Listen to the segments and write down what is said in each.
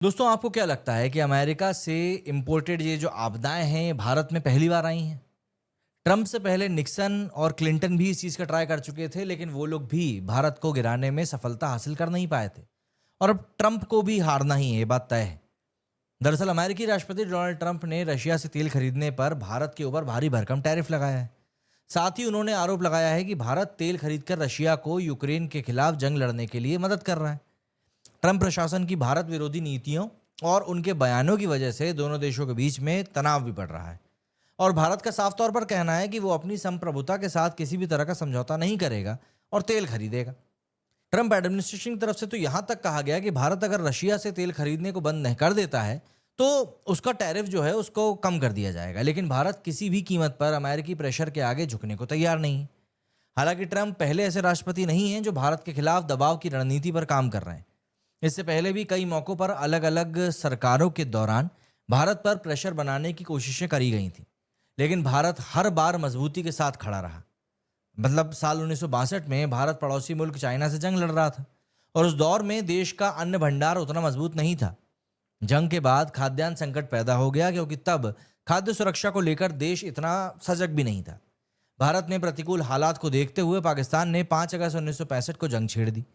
दोस्तों, आपको क्या लगता है कि अमेरिका से इम्पोर्टेड ये जो आपदाएं हैं ये भारत में पहली बार आई हैं? ट्रंप से पहले निक्सन और क्लिंटन भी इस चीज़ का ट्राई कर चुके थे, लेकिन वो लोग भी भारत को गिराने में सफलता हासिल कर नहीं पाए थे। और अब ट्रंप को भी हारना ही है, ये बात तय है। दरअसल अमेरिकी राष्ट्रपति डोनाल्ड ट्रंप ने रशिया से तेल खरीदने पर भारत के ऊपर भारी भरकम टैरिफ लगाया है। साथ ही उन्होंने आरोप लगाया है कि भारत तेल खरीदकर रशिया को यूक्रेन के खिलाफ जंग लड़ने के लिए मदद कर रहा है। ट्रंप प्रशासन की भारत विरोधी नीतियों और उनके बयानों की वजह से दोनों देशों के बीच में तनाव भी बढ़ रहा है। और भारत का साफ तौर पर कहना है कि वो अपनी संप्रभुता के साथ किसी भी तरह का समझौता नहीं करेगा और तेल खरीदेगा। ट्रंप एडमिनिस्ट्रेशन की तरफ से तो यहां तक कहा गया कि भारत अगर रशिया से तेल खरीदने को बंद नहीं कर देता है तो उसका टैरिफ जो है उसको कम कर दिया जाएगा, लेकिन भारत किसी भी कीमत पर अमेरिकी प्रेशर के आगे झुकने को तैयार नहीं है। हालांकि ट्रंप पहले ऐसे राष्ट्रपति नहीं हैं जो भारत के खिलाफ दबाव की रणनीति पर काम कर रहे हैं। इससे पहले भी कई मौक़ों पर अलग अलग सरकारों के दौरान भारत पर प्रेशर बनाने की कोशिशें करी गई थी, लेकिन भारत हर बार मजबूती के साथ खड़ा रहा। मतलब साल 1962 में भारत पड़ोसी मुल्क चाइना से जंग लड़ रहा था और उस दौर में देश का अन्न भंडार उतना मजबूत नहीं था। जंग के बाद खाद्यान्न संकट पैदा हो गया क्योंकि तब खाद्य सुरक्षा को लेकर देश इतना सजग भी नहीं था। भारत में प्रतिकूल हालात को देखते हुए पाकिस्तान ने 5 अगस्त 1965 को जंग छेड़ दी।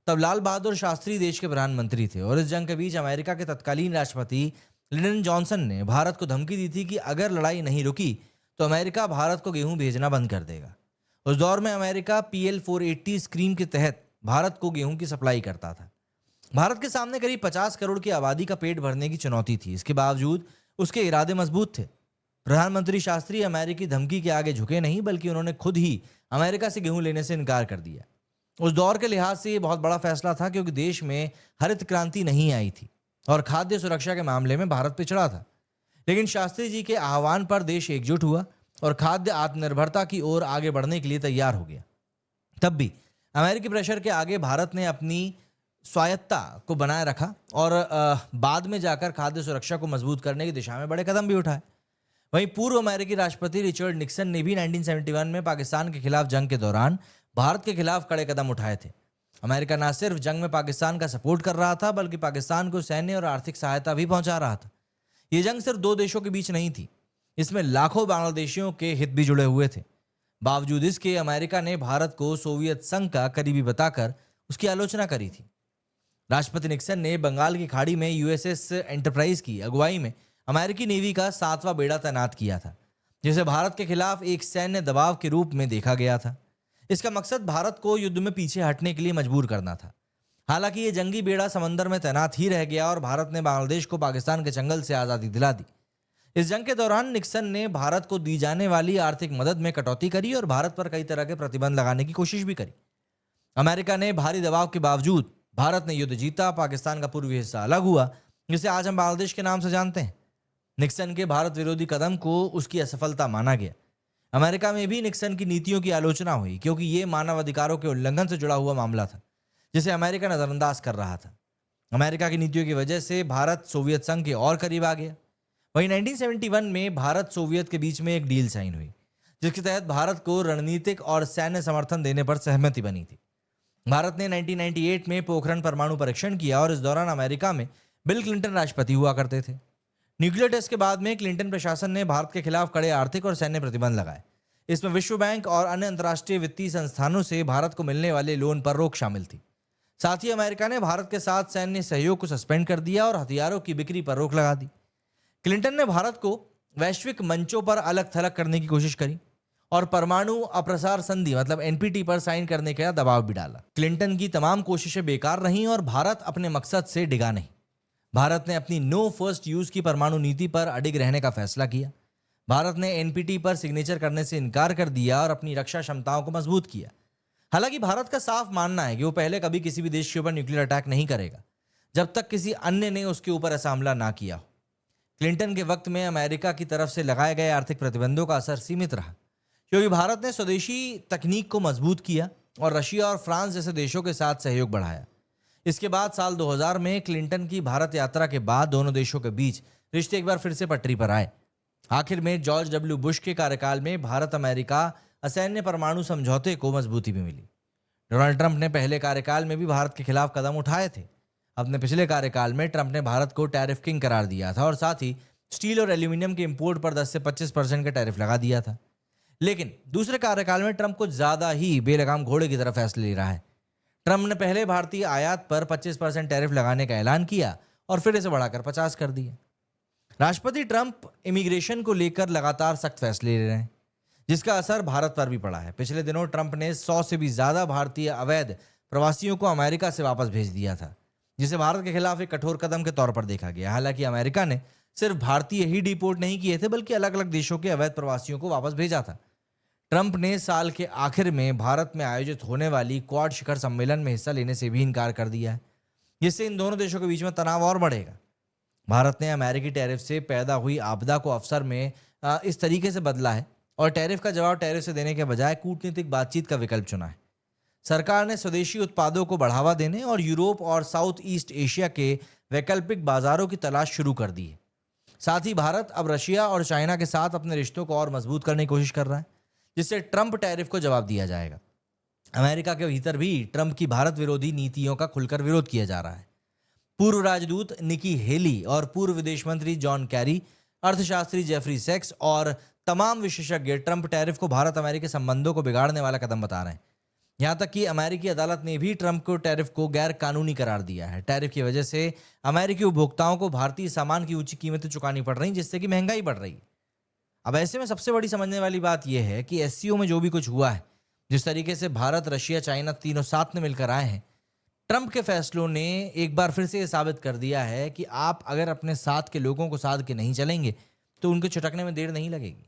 तब लाल बहादुर शास्त्री देश के प्रधानमंत्री थे और इस जंग के बीच अमेरिका के तत्कालीन राष्ट्रपति लिंडन जॉनसन ने भारत को धमकी दी थी कि अगर लड़ाई नहीं रुकी तो अमेरिका भारत को गेहूं भेजना बंद कर देगा। उस दौर में अमेरिका PL-480 स्कीम के तहत भारत को गेहूं की सप्लाई करता था। भारत के सामने करीब 50 करोड़ की आबादी का पेट भरने की चुनौती थी। इसके बावजूद उसके इरादे मजबूत थे। प्रधानमंत्री शास्त्री अमेरिकी धमकी के आगे झुके नहीं, बल्कि उन्होंने खुद ही अमेरिका से गेहूं लेने से इनकार कर दिया। उस दौर के लिहाज से ये बहुत बड़ा फैसला था क्योंकि देश में हरित क्रांति नहीं आई थी और खाद्य सुरक्षा के मामले में भारत पिछड़ा था। लेकिन शास्त्री जी के आह्वान पर देश एकजुट हुआ और खाद्य आत्मनिर्भरता की ओर आगे बढ़ने के लिए तैयार हो गया। तब भी अमेरिकी प्रेशर के आगे भारत ने अपनी स्वायत्ता को बनाए रखा और बाद में जाकर खाद्य सुरक्षा को मजबूत करने की दिशा में बड़े कदम भी उठाए। वहीं पूर्व अमेरिकी राष्ट्रपति रिचर्ड निक्सन ने भी 1971 में पाकिस्तान के खिलाफ जंग के दौरान भारत के खिलाफ कड़े कदम उठाए थे। अमेरिका न सिर्फ जंग में पाकिस्तान का सपोर्ट कर रहा था, बल्कि पाकिस्तान को सैन्य और आर्थिक सहायता भी पहुंचा रहा था। ये जंग सिर्फ दो देशों के बीच नहीं थी, इसमें लाखों बांग्लादेशियों के हित भी जुड़े हुए थे। बावजूद इसके अमेरिका ने भारत को सोवियत संघ का करीबी बताकर उसकी आलोचना करी थी। राष्ट्रपति निक्सन ने बंगाल की खाड़ी में USS एंटरप्राइज की अगुवाई में अमेरिकी नेवी का 7वां बेड़ा तैनात किया था, जिसे भारत के खिलाफ एक सैन्य दबाव के रूप में देखा गया था। इसका मकसद भारत को युद्ध में पीछे हटने के लिए मजबूर करना था। हालांकि ये जंगी बेड़ा समंदर में तैनात ही रह गया और भारत ने बांग्लादेश को पाकिस्तान के चंगल से आज़ादी दिला दी। इस जंग के दौरान निक्सन ने भारत को दी जाने वाली आर्थिक मदद में कटौती करी और भारत पर कई तरह के प्रतिबंध लगाने की कोशिश भी करी। अमेरिका ने भारी दबाव के बावजूद भारत ने युद्ध जीता, पाकिस्तान का पूर्वी हिस्सा अलग हुआ, जिसे आज हम बांग्लादेश के नाम से जानते हैं। निक्सन के भारत विरोधी कदम को उसकी असफलता माना गया। अमेरिका में भी निक्सन की नीतियों की आलोचना हुई क्योंकि ये मानव अधिकारों के उल्लंघन से जुड़ा हुआ मामला था, जिसे अमेरिका नजरअंदाज कर रहा था। अमेरिका की नीतियों की वजह से भारत सोवियत संघ के और करीब आ गया। वहीं 1971 में भारत सोवियत के बीच में एक डील साइन हुई, जिसके तहत भारत को रणनीतिक और सैन्य समर्थन देने पर सहमति बनी थी। भारत ने 1998 में पोखरण परमाणु परीक्षण किया और इस दौरान अमेरिका में बिल क्लिंटन राष्ट्रपति हुआ करते थे। न्यूक्लियर टेस्ट के बाद में क्लिंटन प्रशासन ने भारत के खिलाफ कड़े आर्थिक और सैन्य प्रतिबंध लगाए। इसमें विश्व बैंक और अन्य अंतर्राष्ट्रीय वित्तीय संस्थानों से भारत को मिलने वाले लोन पर रोक शामिल थी। साथ ही अमेरिका ने भारत के साथ सैन्य सहयोग को सस्पेंड कर दिया और हथियारों की बिक्री पर रोक लगा दी। क्लिंटन ने भारत को वैश्विक मंचों पर अलग थलग करने की कोशिश करी और परमाणु अप्रसार संधि मतलब NPT पर साइन करने का दबाव भी डाला। क्लिंटन की तमाम कोशिशें बेकार रहीं और भारत अपने मकसद से डिगा नहीं। भारत ने अपनी नो फर्स्ट यूज की परमाणु नीति पर अडिग रहने का फैसला किया। भारत ने NPT पर सिग्नेचर करने से इनकार कर दिया और अपनी रक्षा क्षमताओं को मजबूत किया। हालांकि भारत का साफ मानना है कि वो पहले कभी किसी भी देश के ऊपर न्यूक्लियर अटैक नहीं करेगा जब तक किसी अन्य ने उसके ऊपर ऐसा हमला ना किया हो। क्लिंटन के वक्त में अमेरिका की तरफ से लगाए गए आर्थिक प्रतिबंधों का असर सीमित रहा क्योंकि भारत ने स्वदेशी तकनीक को मजबूत किया और रशिया और फ्रांस जैसे देशों के साथ सहयोग बढ़ाया। इसके बाद साल 2000 में क्लिंटन की भारत यात्रा के बाद दोनों देशों के बीच रिश्ते एक बार फिर से पटरी पर आए। आखिर में जॉर्ज W. बुश के कार्यकाल में भारत अमेरिका असैन्य परमाणु समझौते को मजबूती भी मिली। डोनाल्ड ट्रंप ने पहले कार्यकाल में भी भारत के खिलाफ कदम उठाए थे। अपने पिछले कार्यकाल में ट्रंप ने भारत को टैरिफ किंग करार दिया था और साथ ही स्टील और एल्यूमिनियम के इंपोर्ट पर 10 से 25% का टैरिफ लगा दिया था। लेकिन दूसरे कार्यकाल में ट्रंप कुछ ज्यादा ही बेलगाम घोड़े की तरफ फैसले ले रहा है। ट्रंप ने पहले भारतीय आयात पर 25% टैरिफ लगाने का ऐलान किया और फिर इसे बढ़ाकर 50 कर दिया। राष्ट्रपति ट्रंप इमिग्रेशन को लेकर लगातार सख्त फैसले ले रहे हैं, जिसका असर भारत पर भी पड़ा है। पिछले दिनों ट्रंप ने 100 से भी ज्यादा भारतीय अवैध प्रवासियों को अमेरिका से वापस भेज दिया था, जिसे भारत के खिलाफ एक कठोर कदम के तौर पर देखा गया। हालांकि अमेरिका ने सिर्फ भारतीय ही डिपोर्ट नहीं किए थे, बल्कि अलग अलग देशों के अवैध प्रवासियों को वापस भेजा था। ट्रंप ने साल के आखिर में भारत में आयोजित होने वाली क्वाड शिखर सम्मेलन में हिस्सा लेने से भी इनकार कर दिया है, जिससे इन दोनों देशों के बीच में तनाव और बढ़ेगा। भारत ने अमेरिकी टैरिफ से पैदा हुई आपदा को अवसर में इस तरीके से बदला है और टैरिफ का जवाब टैरिफ से देने के बजाय कूटनीतिक बातचीत का विकल्प चुना है। सरकार ने स्वदेशी उत्पादों को बढ़ावा देने और यूरोप और साउथ ईस्ट एशिया के वैकल्पिक बाजारों की तलाश शुरू कर दी है। साथ ही भारत अब रशिया और चाइना के साथ अपने रिश्तों को और मजबूत करने की कोशिश कर रहा है, जिससे ट्रंप टैरिफ को जवाब दिया जाएगा। अमेरिका के भीतर भी ट्रंप की भारत विरोधी नीतियों का खुलकर विरोध किया जा रहा है। पूर्व राजदूत निकी हेली और पूर्व विदेश मंत्री जॉन कैरी, अर्थशास्त्री जेफरी सेक्स और तमाम विशेषज्ञ ट्रंप टैरिफ को भारत अमेरिकी संबंधों को बिगाड़ने वाला कदम बता रहे हैं। यहां तक कि अमेरिकी अदालत ने भी ट्रंप को टैरिफ को गैर कानूनी करार दिया है। टैरिफ की वजह से अमेरिकी उपभोक्ताओं को भारतीय सामान की ऊंची कीमतें चुकानी पड़ रही, जिससे कि महंगाई बढ़ रही है। अब ऐसे में सबसे बड़ी समझने वाली बात यह है कि एससीओ में जो भी कुछ हुआ है, जिस तरीके से भारत, रशिया, चाइना तीनों साथ में मिलकर आए हैं, ट्रंप के फैसलों ने एक बार फिर से ये साबित कर दिया है कि आप अगर अपने साथ के लोगों को साथ के नहीं चलेंगे तो उनके छिटकने में देर नहीं लगेगी।